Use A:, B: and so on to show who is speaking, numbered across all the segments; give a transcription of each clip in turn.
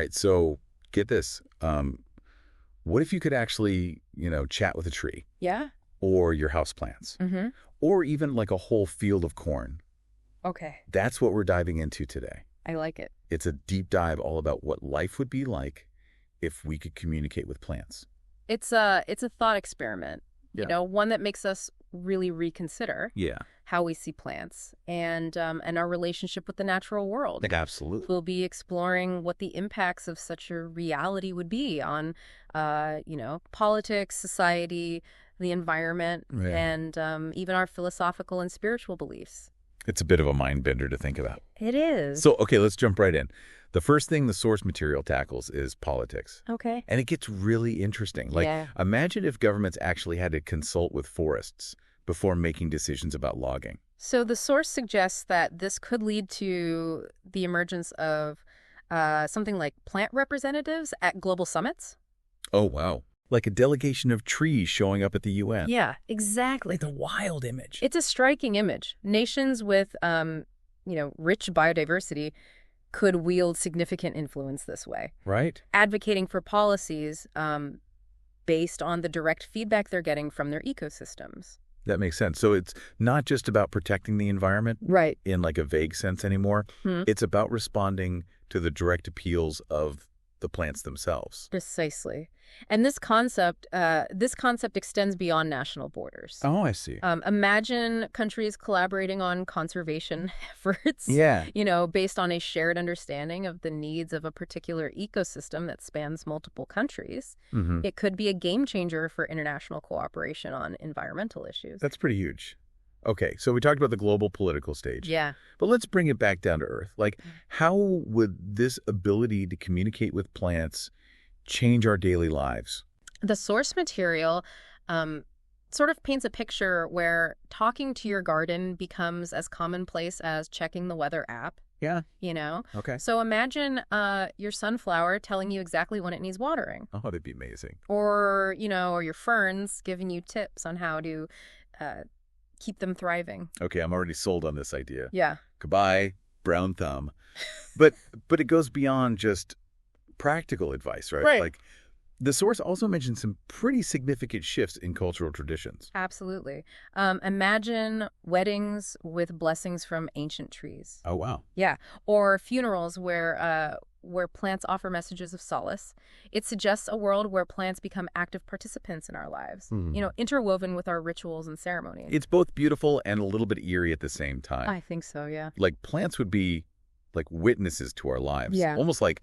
A: right, so get this. What if you could actually, chat with a tree
B: Yeah?
A: or your houseplants
B: Mm-hmm.
A: or even like a whole field of corn?
B: Okay.
A: That's what we're diving into today.
B: I like it.
A: It's a deep dive all about what life would be like if we could communicate with plants.
B: It's a thought experiment,
A: Yeah.
B: one that makes us really reconsider
A: Yeah.
B: how we see plants and our relationship with the natural world.
A: Absolutely.
B: We'll be exploring what the impacts of such a reality would be on, politics, society, the environment,
A: Yeah.
B: and even our philosophical and spiritual beliefs.
A: It's a bit of a mind bender to think about.
B: It is.
A: So, okay, let's jump right in. The first thing the source material tackles is politics.
B: Okay.
A: And it gets really interesting.
B: Yeah.
A: Imagine if governments actually had to consult with forests before making decisions about logging.
B: So the source suggests that this could lead to the emergence of something like plant representatives at global summits.
A: Oh, wow. Like a delegation of trees showing up at the UN.
B: Yeah, exactly.
A: Like the wild image.
B: It's a striking image. Nations with, rich biodiversity could wield significant influence this way,
A: Right?
B: advocating for policies based on the direct feedback they're getting from their ecosystems.
A: That makes sense. So it's not just about protecting the environment
B: Right.
A: in like a vague sense anymore. It's about responding to the direct appeals of the plants themselves.
B: Precisely. And this concept extends beyond national borders.
A: Oh, I see.
B: Imagine countries collaborating on conservation efforts,
A: Yeah.
B: based on a shared understanding of the needs of a particular ecosystem that spans multiple countries.
A: Mm-hmm.
B: It could be a game changer for international cooperation on environmental issues.
A: That's pretty huge. Okay, so we talked about the global political stage.
B: Yeah.
A: But let's bring it back down to Earth. How would this ability to communicate with plants change our daily lives?
B: The source material sort of paints a picture where talking to your garden becomes as commonplace as checking the weather app.
A: Yeah. Okay.
B: So imagine your sunflower telling you exactly when it needs watering.
A: Oh, that'd be amazing.
B: Or your ferns giving you tips on how to keep them thriving.
A: Okay, I'm already sold on this idea.
B: Yeah.
A: Goodbye, brown thumb. But it goes beyond just practical advice, right?
B: Right.
A: The source also mentions some pretty significant shifts in cultural traditions.
B: Absolutely. Imagine weddings with blessings from ancient trees.
A: Oh, wow.
B: Yeah. Or funerals where plants offer messages of solace. It suggests a world where plants become active participants in our lives, interwoven with our rituals and ceremonies.
A: It's both beautiful and a little bit eerie at the same time.
B: I think so, yeah.
A: Plants would be like witnesses to our lives.
B: Yeah.
A: Almost like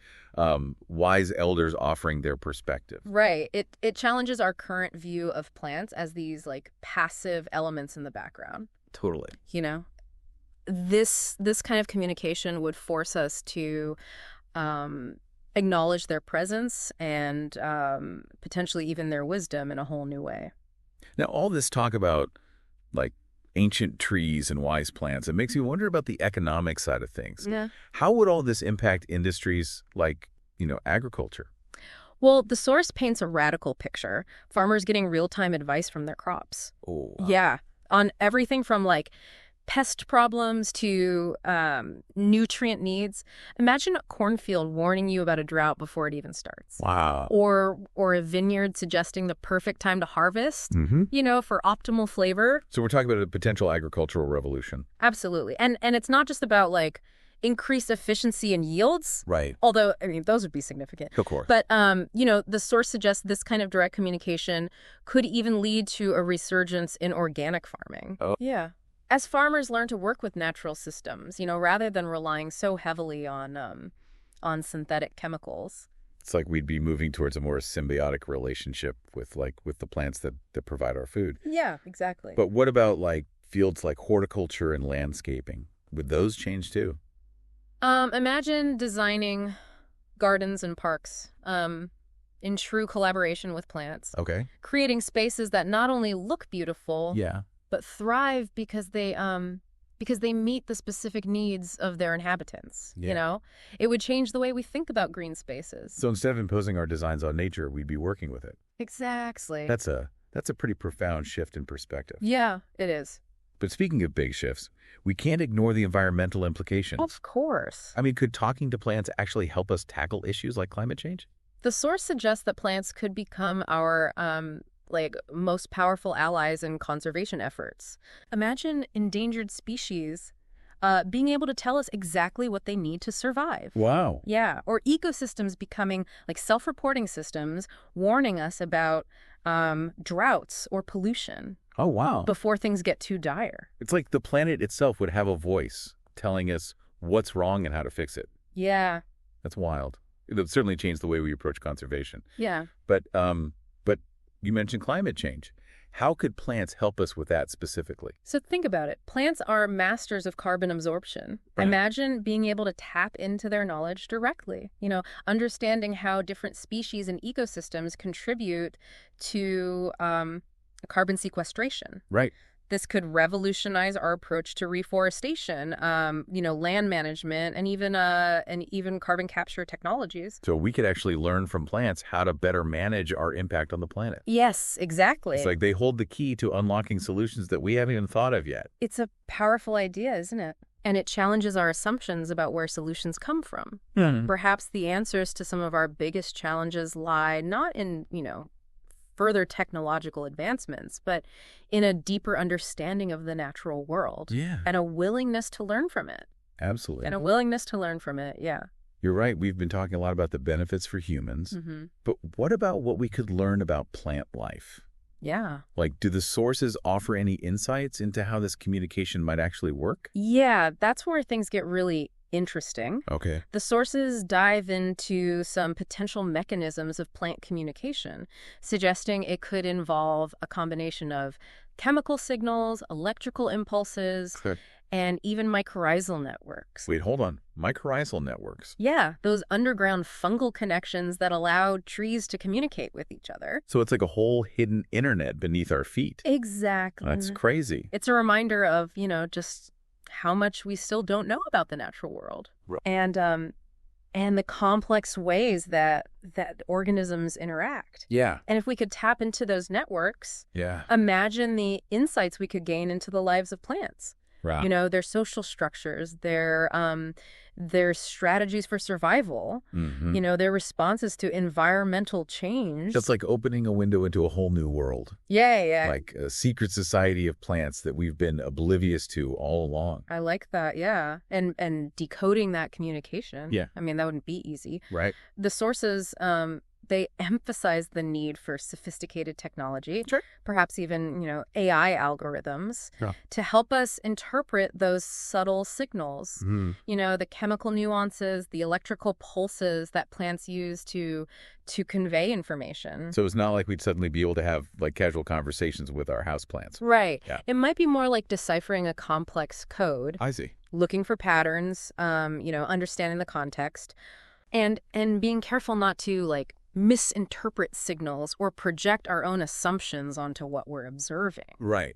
A: wise elders offering their perspective.
B: Right. It challenges our current view of plants as these passive elements in the background.
A: Totally.
B: This kind of communication would force us to acknowledge their presence and potentially even their wisdom in a whole new way.
A: Now, all this talk about ancient trees and wise plants, it makes me wonder about the economic side of things.
B: Yeah.
A: How would all this impact industries like, agriculture?
B: Well, the source paints a radical picture. Farmers getting real-time advice from their crops.
A: Oh, wow.
B: Yeah. On everything from pest problems to nutrient needs. Imagine a cornfield warning you about a drought before it even starts.
A: Wow.
B: Or a vineyard suggesting the perfect time to harvest, for optimal flavor.
A: So we're talking about a potential agricultural revolution.
B: Absolutely. And it's not just about increased efficiency and yields.
A: Right.
B: Although, those would be significant.
A: Of course.
B: But, the source suggests this kind of direct communication could even lead to a resurgence in organic farming.
A: Oh.
B: Yeah. As farmers learn to work with natural systems, rather than relying so heavily on synthetic chemicals.
A: It's like we'd be moving towards a more symbiotic relationship with the plants that provide our food.
B: Yeah, exactly.
A: But what about fields like horticulture and landscaping? Would those change too?
B: Imagine designing gardens and parks in true collaboration with plants.
A: Okay.
B: Creating spaces that not only look beautiful,
A: Yeah.
B: but thrive because they meet the specific needs of their inhabitants.
A: Yeah.
B: It would change the way we think about green spaces.
A: So instead of imposing our designs on nature, we'd be working with it.
B: Exactly.
A: That's a pretty profound shift in perspective.
B: Yeah, it is.
A: But speaking of big shifts, we can't ignore the environmental implications.
B: Of course.
A: I mean, could talking to plants actually help us tackle issues like climate change?
B: The source suggests that plants could become our most powerful allies in conservation efforts. Imagine endangered species being able to tell us exactly what they need to survive.
A: Wow.
B: Yeah, or ecosystems becoming like self-reporting systems, warning us about droughts or pollution
A: Oh, wow.
B: before things get too dire.
A: It's like the planet itself would have a voice telling us what's wrong and how to fix it.
B: Yeah,
A: That's wild. It would certainly change the way we approach conservation.
B: yeah.
A: But you mentioned climate change. How could plants help us with that specifically?
B: So think about it. Plants are masters of carbon absorption.
A: Right.
B: Imagine being able to tap into their knowledge directly, understanding how different species and ecosystems contribute to carbon sequestration.
A: Right.
B: This could revolutionize our approach to reforestation, land management, and even carbon capture technologies.
A: So we could actually learn from plants how to better manage our impact on the planet.
B: Yes, exactly.
A: It's like they hold the key to unlocking solutions that we haven't even thought of yet.
B: It's a powerful idea, isn't it? And it challenges our assumptions about where solutions come from. Perhaps the answers to some of our biggest challenges lie not in, further technological advancements, but in a deeper understanding of the natural world.
A: Yeah.
B: And a willingness to learn from it.
A: Absolutely.
B: Yeah.
A: You're right. We've been talking a lot about the benefits for humans.
B: Mm-hmm.
A: But what about what we could learn about plant life?
B: Yeah.
A: Like, do the sources offer any insights into how this communication might actually work?
B: Yeah, that's where things get really interesting.
A: Okay.
B: The sources dive into some potential mechanisms of plant communication, suggesting it could involve a combination of chemical signals, electrical impulses, and even mycorrhizal networks.
A: Wait, hold on. Mycorrhizal networks.
B: Yeah, those underground fungal connections that allow trees to communicate with each other.
A: So it's like a whole hidden internet beneath our feet.
B: Exactly.
A: That's crazy.
B: It's a reminder of, just how much we still don't know about the natural world.
A: Right.
B: And the complex ways that organisms interact.
A: Yeah.
B: And if we could tap into those networks,
A: Yeah.
B: imagine the insights we could gain into the lives of plants.
A: Right.
B: Their social structures, their strategies for survival,
A: Mm-hmm.
B: their responses to environmental change.
A: It's like opening a window into a whole new world.
B: Yeah.
A: Like a secret society of plants that we've been oblivious to all along.
B: I like that, yeah. And decoding that communication.
A: Yeah.
B: I mean, that wouldn't be easy.
A: Right.
B: The sources, they emphasize the need for sophisticated technology,
A: Sure.
B: perhaps even, AI algorithms,
A: Yeah.
B: to help us interpret those subtle signals.
A: Mm.
B: The chemical nuances, the electrical pulses that plants use to convey information.
A: So it's not like we'd suddenly be able to have like casual conversations with our houseplants.
B: Right.
A: Yeah.
B: It might be more like deciphering a complex code,
A: I see.
B: looking for patterns, understanding the context, and being careful not to misinterpret signals or project our own assumptions onto what we're observing.
A: Right.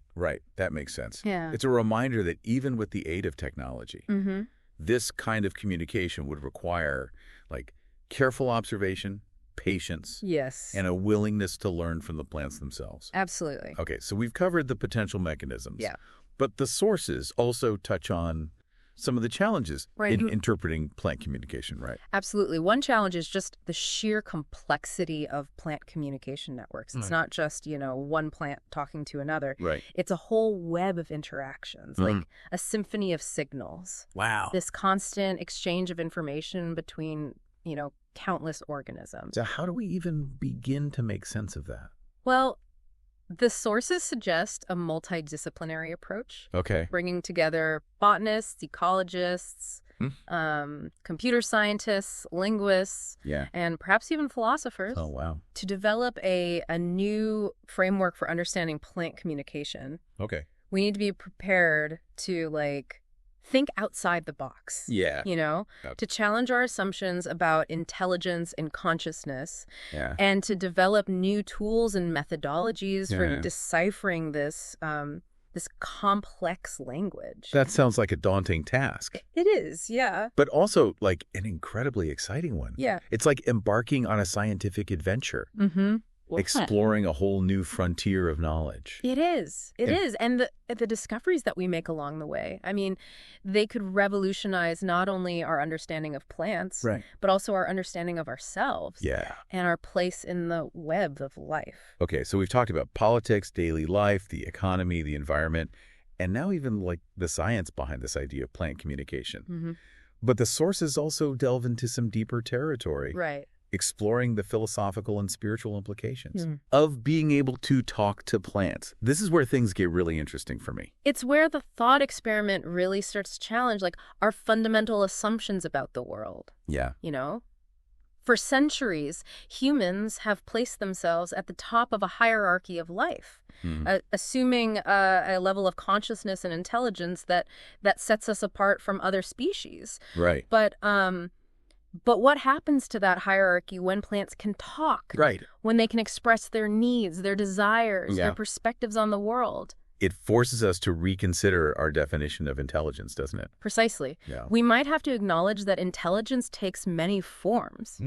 A: That makes sense.
B: Yeah.
A: It's a reminder that even with the aid of technology,
B: Mm-hmm.
A: this kind of communication would require like careful observation, patience,
B: Yes.
A: and a willingness to learn from the plants themselves.
B: Absolutely.
A: Okay, so we've covered the potential mechanisms.
B: Yeah.
A: But the sources also touch on some of the challenges
B: Right.
A: in interpreting plant communication, right?
B: Absolutely. One challenge is just the sheer complexity of plant communication networks. It's not just, one plant talking to another.
A: Right.
B: It's a whole web of interactions, like a symphony of signals.
A: Wow.
B: This constant exchange of information between, countless organisms.
A: So how do we even begin to make sense of that?
B: Well, the sources suggest a multidisciplinary approach,
A: Okay.
B: bringing together botanists, ecologists, computer scientists, linguists,
A: Yeah.
B: and perhaps even philosophers
A: Oh, wow.
B: to develop a new framework for understanding plant communication.
A: Okay.
B: We need to be prepared to think outside the box.
A: Yeah.
B: To challenge our assumptions about intelligence and consciousness,
A: Yeah.
B: and to develop new tools and methodologies
A: Yeah.
B: for deciphering this complex language.
A: That sounds like a daunting task,
B: It is, yeah.
A: but also like an incredibly exciting one.
B: Yeah.
A: It's like embarking on a scientific adventure.
B: Mm-hmm.
A: exploring a whole new frontier of knowledge.
B: It is. It is. And the discoveries that we make along the way, I mean, they could revolutionize not only our understanding of plants, but also our understanding of ourselves and our place in the web of life.
A: Okay, so we've talked about politics, daily life, the economy, the environment, and now even like the science behind this idea of plant communication. But the sources also delve into some deeper territory. Exploring the philosophical and spiritual implications of being able to talk to plants. This is where things get really interesting for me.
B: It's where the thought experiment really starts to challenge like our fundamental assumptions about the world. You know? For centuries, humans have placed themselves at the top of a hierarchy of life, assuming a level of consciousness and intelligence that sets us apart from other species. But what happens to that hierarchy when plants can talk? When they can express their needs, their desires, their perspectives on the world?
A: It forces us to reconsider our definition of intelligence, doesn't it?
B: Precisely. We might have to acknowledge that intelligence takes many forms,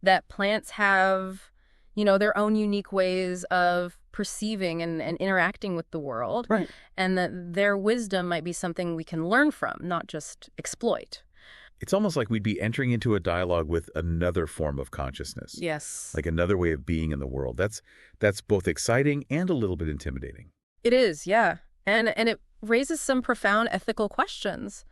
B: that plants have, you know, their own unique ways of perceiving and interacting with the world, and that their wisdom might be something we can learn from, not just exploit.
A: It's almost like we'd be entering into a dialogue with another form of consciousness. Like another way of being in the world. That's both exciting and a little bit intimidating.
B: It is, yeah. And it raises some profound ethical questions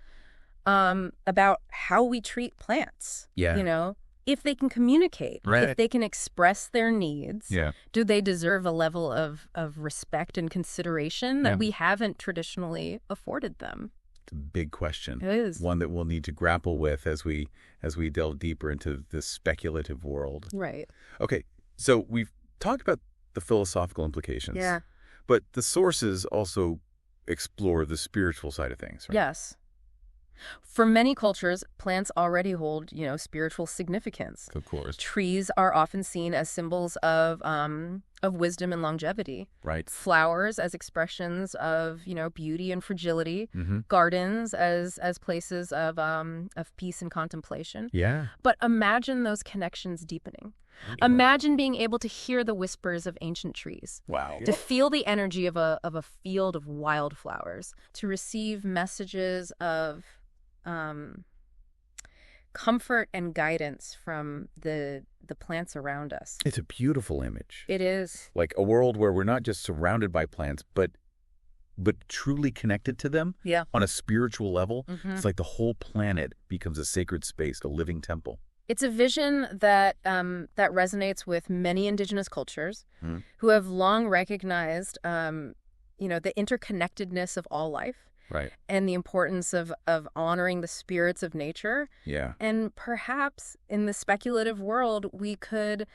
B: about how we treat plants. You know, if they can communicate, if they can express their needs, do they deserve a level of respect and consideration that we haven't traditionally afforded them?
A: It's a big question.
B: It is.
A: One that we'll need to grapple with as we delve deeper into this speculative world. Okay, so we've talked about the philosophical implications. But the sources also explore the spiritual side of things, right?
B: Yes. For many cultures, plants already hold, you know, spiritual significance.
A: Of course.
B: Trees are often seen as symbols of wisdom and longevity. Flowers as expressions of, you know, beauty and fragility. Gardens as places of peace and contemplation. But imagine those connections deepening. Imagine being able to hear the whispers of ancient trees. To feel the energy of a field of wildflowers. To receive messages of comfort and guidance from the plants around us.
A: It's a beautiful image.
B: It is.
A: Like a world where we're not just surrounded by plants, but truly connected to them on a spiritual level. It's like the whole planet becomes a sacred space, a living temple.
B: It's a vision that resonates with many indigenous cultures who have long recognized, you know, the interconnectedness of all life. And the importance of honoring the spirits of nature. And perhaps in the speculative world, we could,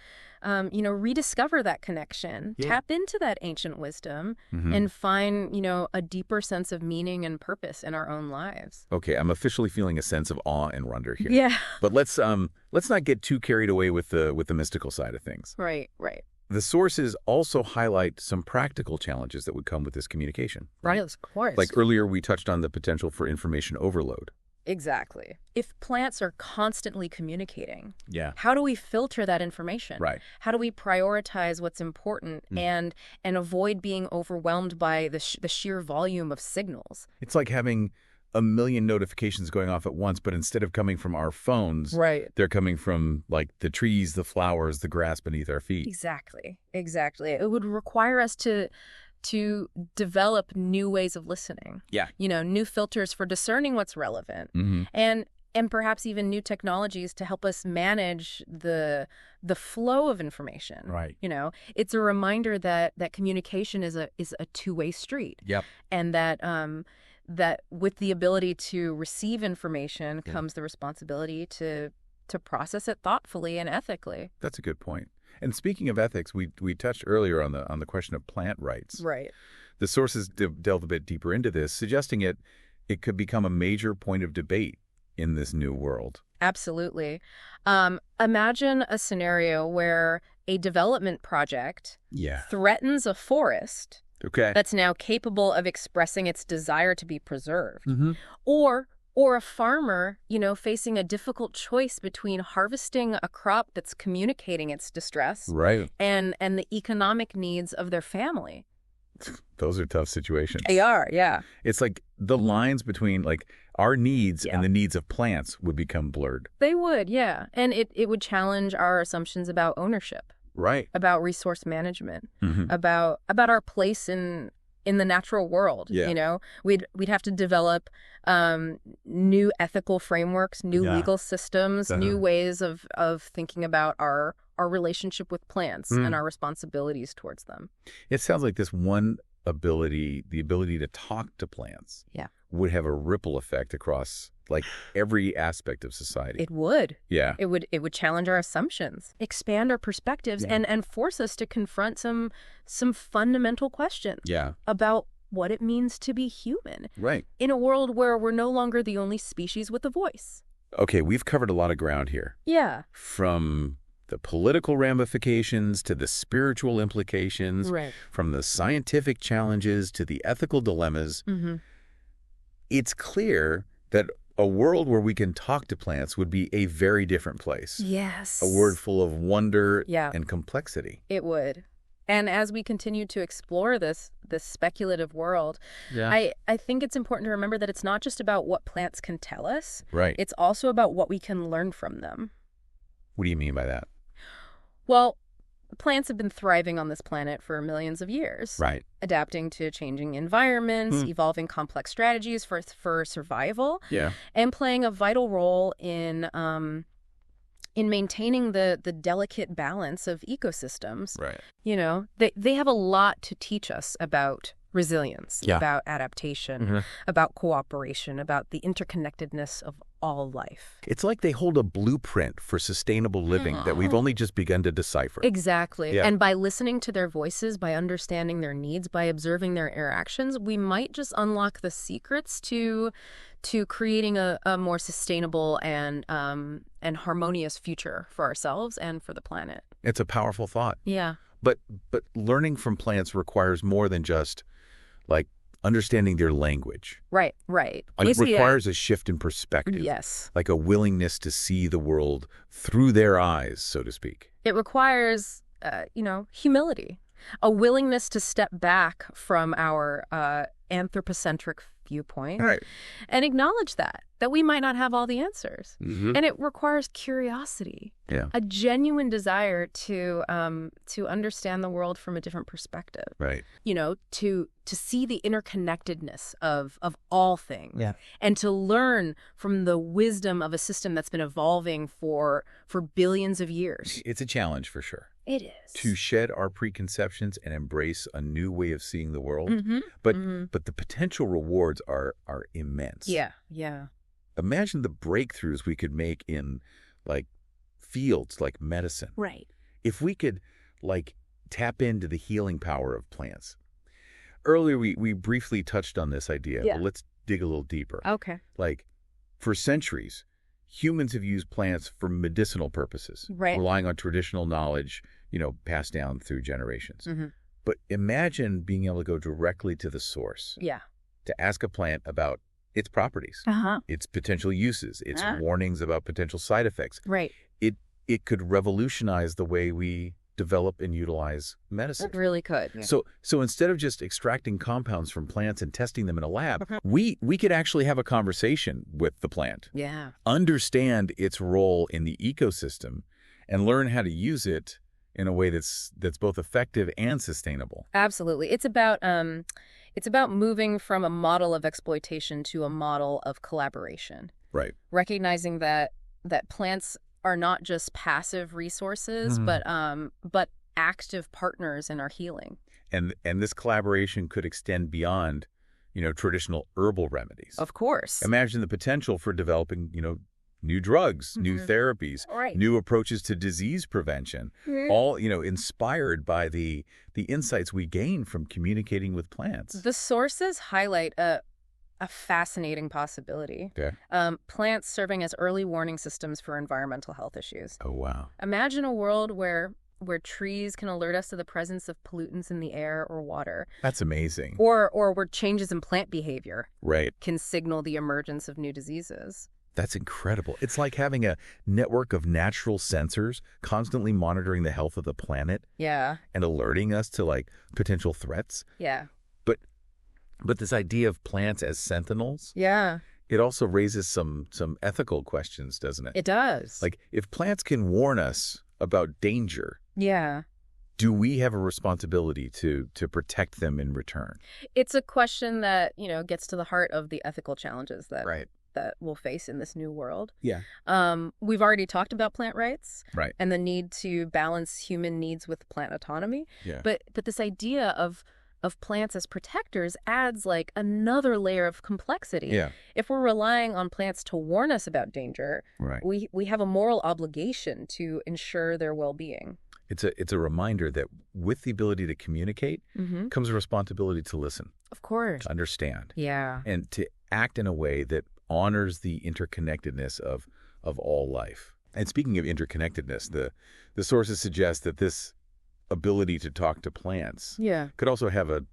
B: you know, rediscover that connection, tap into that ancient wisdom, and find, you know, a deeper sense of meaning and purpose in our own lives.
A: Okay, I'm officially feeling a sense of awe and wonder here. But let's not get too carried away with the mystical side of things. The sources also highlight some practical challenges that would come with this communication.
B: Of course.
A: Like earlier, we touched on the potential for information overload.
B: Exactly. If plants are constantly communicating, how do we filter that information? How do we prioritize what's important and avoid being overwhelmed by the sheer volume of signals?
A: It's like having a million notifications going off at once, but instead of coming from our phones, they're coming from like the trees, the flowers, the grass beneath our feet.
B: Exactly. It would require us to develop new ways of listening. You know, new filters for discerning what's relevant. And perhaps even new technologies to help us manage the flow of information. You know, it's a reminder that communication is a two-way street. And that with the ability to receive information comes the responsibility to process it thoughtfully and ethically.
A: That's a good point. And speaking of ethics, we touched earlier on the question of plant rights. The sources delve a bit deeper into this, suggesting it could become a major point of debate in this new world.
B: Absolutely. Imagine a scenario where a development project threatens a forest that's now capable of expressing its desire to be preserved. Or Or a farmer, facing a difficult choice between harvesting a crop that's communicating its distress and the economic needs of their family.
A: Those are tough situations.
B: They are, yeah.
A: It's like the lines between our needs and the needs of plants would become blurred.
B: They would, yeah. And it would challenge our assumptions about ownership.
A: Right.
B: About resource management, about our place in the natural world.
A: Yeah.
B: We'd have to develop new ethical frameworks, new legal systems, new ways of thinking about our relationship with plants and our responsibilities towards them.
A: It sounds like this one ability, the ability to talk to plants, would have a ripple effect across every aspect of society.
B: It would.
A: Yeah.
B: It would challenge our assumptions, expand our perspectives, and force us to confront some fundamental questions about what it means to be human.
A: Right.
B: In a world where we're no longer the only species with a voice.
A: Okay, we've covered a lot of ground here.
B: Yeah.
A: From the political ramifications to the spiritual implications, from the scientific challenges to the ethical dilemmas. It's clear that a world where we can talk to plants would be a very different place.
B: Yes.
A: A world full of wonder and complexity.
B: It would. And as we continue to explore this speculative world, I think it's important to remember that it's not just about what plants can tell us.
A: Right.
B: It's also about what we can learn from them.
A: What do you mean by that?
B: Well, plants have been thriving on this planet for millions of years.
A: Right.
B: Adapting to changing environments, evolving complex strategies for survival, and playing a vital role in maintaining the delicate balance of ecosystems.
A: Right.
B: They have a lot to teach us about resilience, about adaptation, about cooperation, about the interconnectedness of all life.
A: It's like they hold a blueprint for sustainable living that we've only just begun to decipher.
B: Exactly.
A: Yeah.
B: And by listening to their voices, by understanding their needs, by observing their interactions, we might just unlock the secrets to creating a more sustainable and harmonious future for ourselves and for the planet.
A: It's a powerful thought.
B: Yeah.
A: But learning from plants requires more than just understanding their language.
B: Right.
A: It requires a shift in perspective.
B: Yes.
A: Like a willingness to see the world through their eyes, so to speak.
B: It requires, humility, a willingness to step back from our anthropocentric viewpoint and acknowledge that we might not have all the answers. And it requires curiosity, a genuine desire to understand the world from a different perspective.
A: Right.
B: To see the interconnectedness of all things and to learn from the wisdom of a system that's been evolving for billions of years.
A: It's a challenge for sure.
B: It is.
A: To shed our preconceptions and embrace a new way of seeing the world. But the potential rewards are immense.
B: Yeah.
A: Imagine the breakthroughs we could make in fields like medicine.
B: Right.
A: If we could tap into the healing power of plants. Earlier we briefly touched on this idea, but let's dig a little deeper.
B: Okay.
A: For centuries, humans have used plants for medicinal purposes, relying on traditional knowledge, passed down through generations. But imagine being able to go directly to the source.
B: Yeah.
A: To ask a plant about its properties, its potential uses, its warnings about potential side effects.
B: Right.
A: It could revolutionize the way we develop and utilize medicine.
B: It really could.
A: Yeah. So instead of just extracting compounds from plants and testing them in a lab, we could actually have a conversation with the plant.
B: Yeah. Understand
A: its role in the ecosystem and learn how to use it in a way that's both effective and sustainable.
B: Absolutely. It's about moving from a model of exploitation to a model of collaboration.
A: Right.
B: Recognizing that plants are not just passive resources, but active partners in our healing.
A: And this collaboration could extend beyond, traditional herbal remedies.
B: Of course.
A: Imagine the potential for developing, new drugs, new therapies, new approaches to disease prevention, all, inspired by the insights we gain from communicating with plants.
B: The sources highlight a fascinating possibility.
A: Okay.
B: Plants serving as early warning systems for environmental health issues.
A: Oh, wow.
B: Imagine a world where where trees can alert us to the presence of pollutants in the air or water.
A: That's amazing.
B: Or where changes in plant behavior
A: Right.
B: can signal the emergence of new diseases.
A: That's incredible. It's like having a network of natural sensors constantly monitoring the health of the planet.
B: Yeah.
A: And alerting us to like potential threats.
B: Yeah.
A: But this idea of plants as sentinels,
B: Yeah.
A: it also raises some ethical questions, doesn't it?
B: It does.
A: Like, if plants can warn us about danger,
B: yeah.
A: do we have a responsibility to protect them in return?
B: It's a question that, gets to the heart of the ethical challenges that
A: Right.
B: that we'll face in this new world.
A: Yeah.
B: We've already talked about plant rights.
A: Right.
B: And the need to balance human needs with plant autonomy.
A: Yeah.
B: But this idea of plants as protectors adds like another layer of complexity.
A: Yeah.
B: If we're relying on plants to warn us about danger,
A: Right.
B: we have a moral obligation to ensure their well-being.
A: It's a reminder that with the ability to communicate comes a responsibility to listen,
B: Of course.
A: to understand,
B: Yeah.
A: and to act in a way that honors the interconnectedness of all life. And speaking of interconnectedness, the sources suggest that this ability to talk to plants
B: Yeah.
A: could also have a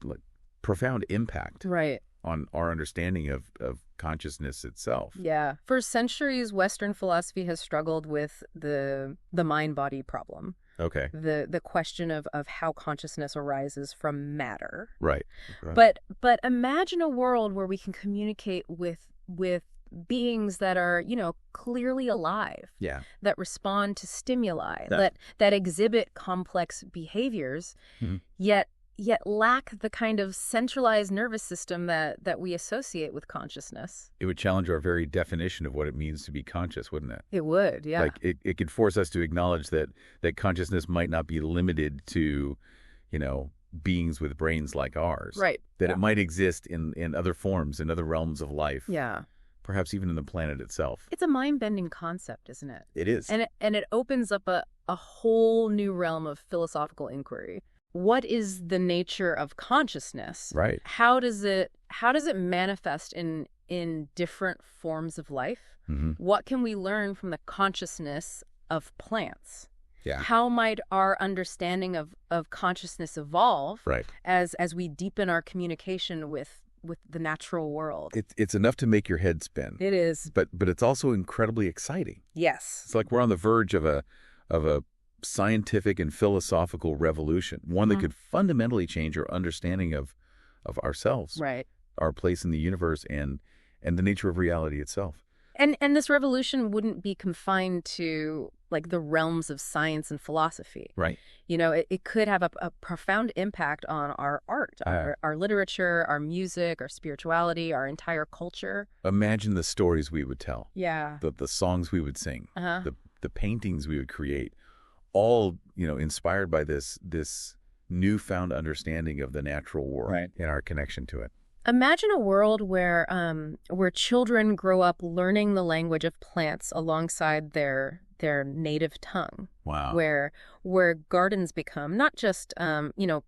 A: profound impact
B: Right.
A: on our understanding of consciousness itself.
B: Yeah. For centuries, Western philosophy has struggled with the mind-body problem.
A: Okay.
B: The question of how consciousness arises from matter.
A: Right.
B: But imagine a world where we can communicate with beings that are, clearly alive.
A: Yeah.
B: That respond to stimuli,
A: Yeah.
B: that exhibit complex behaviors, yet lack the kind of centralized nervous system that we associate with consciousness.
A: It would challenge our very definition of what it means to be conscious, wouldn't it?
B: It would, yeah.
A: Like it could force us to acknowledge that consciousness might not be limited to, beings with brains like ours.
B: Right.
A: That it might exist in other forms, in other realms of life.
B: Yeah.
A: Perhaps even in the planet itself.
B: It's a mind-bending concept, isn't it?
A: It is.
B: And it opens up a whole new realm of philosophical inquiry. What is the nature of consciousness?
A: Right.
B: How does it manifest in different forms of life? What can we learn from the consciousness of plants?
A: Yeah.
B: How might our understanding of consciousness evolve
A: Right.
B: as we deepen our communication with the natural world?
A: It's enough to make your head spin.
B: It is.
A: But it's also incredibly exciting.
B: Yes.
A: It's like we're on the verge of a scientific and philosophical revolution, one that could fundamentally change our understanding of ourselves,
B: Right.
A: our place in the universe, and the nature of reality itself.
B: And this revolution wouldn't be confined to like the realms of science and philosophy.
A: Right.
B: It could have a profound impact on our art, our literature, our music, our spirituality, our entire culture.
A: Imagine the stories we would tell.
B: Yeah.
A: The songs we would sing.
B: Uh-huh.
A: The paintings we would create, all inspired by this newfound understanding of the natural world and our connection to it.
B: Imagine a world where children grow up learning the language of plants alongside their native tongue.
A: Wow.
B: Where gardens become not just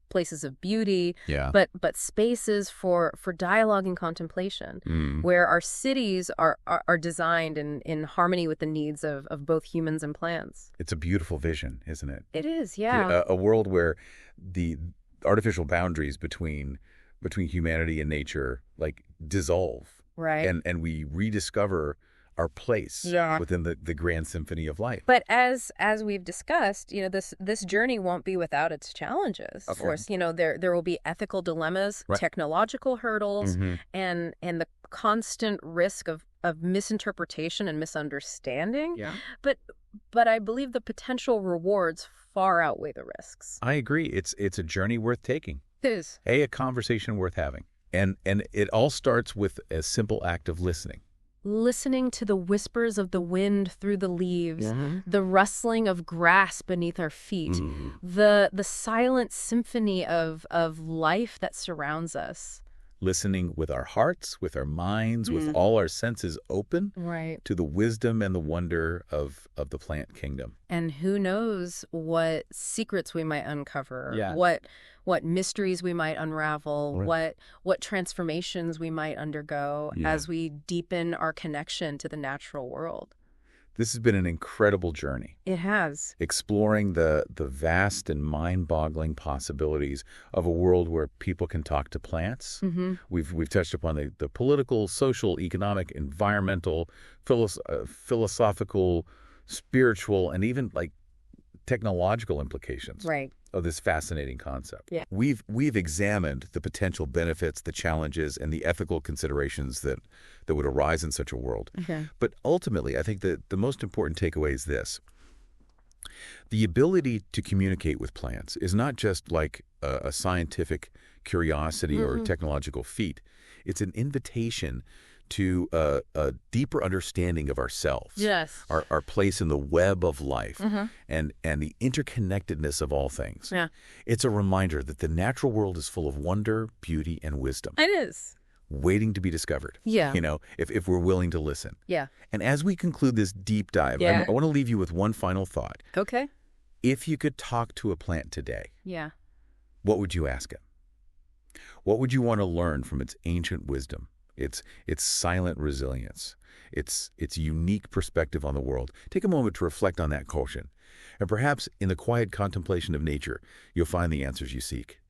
B: places of beauty, but spaces for dialogue and contemplation. Where our cities are designed in harmony with the needs of both humans and plants.
A: It's a beautiful vision, isn't it?
B: It is, yeah.
A: A world where the artificial boundaries between humanity and nature like dissolve,
B: right?
A: And we rediscover our place within the grand symphony of life.
B: But as we've discussed, this journey won't be without its challenges. Of course, there will be ethical dilemmas, technological hurdles, and the constant risk of misinterpretation and misunderstanding. Yeah. But I believe the potential rewards far outweigh the risks.
A: I agree. It's a journey worth taking.
B: It is.
A: A conversation worth having. And it all starts with a simple act of listening.
B: Listening to the whispers of the wind through the leaves, the rustling of grass beneath our feet, the silent symphony of life that surrounds us.
A: Listening with our hearts, with our minds, with all our senses open to the wisdom and the wonder of the plant kingdom.
B: And who knows what secrets we might uncover, what mysteries we might unravel, what transformations we might undergo as we deepen our connection to the natural world.
A: This has been an incredible journey.
B: It has.
A: Exploring the vast and mind-boggling possibilities of a world where people can talk to plants. We've touched upon the political, social, economic, environmental, philosophical, spiritual, and even like technological implications of this fascinating concept.
B: Yeah.
A: We've examined the potential benefits, the challenges, and the ethical considerations that would arise in such a world. But ultimately, I think that the most important takeaway is this. The ability to communicate with plants is not just like a scientific curiosity or technological feat. It's an invitation to a deeper understanding of ourselves, our place in the web of life, and the interconnectedness of all things. It's a reminder that the natural world is full of wonder, beauty, and wisdom.
B: It is.
A: Waiting to be discovered, if we're willing to listen. And as we conclude this deep dive, I want to leave you with one final thought.
B: Okay.
A: If you could talk to a plant today, what would you ask it? What would you want to learn from its ancient wisdom? Its silent resilience, its unique perspective on the world. Take a moment to reflect on that caution. And perhaps in the quiet contemplation of nature, you'll find the answers you seek.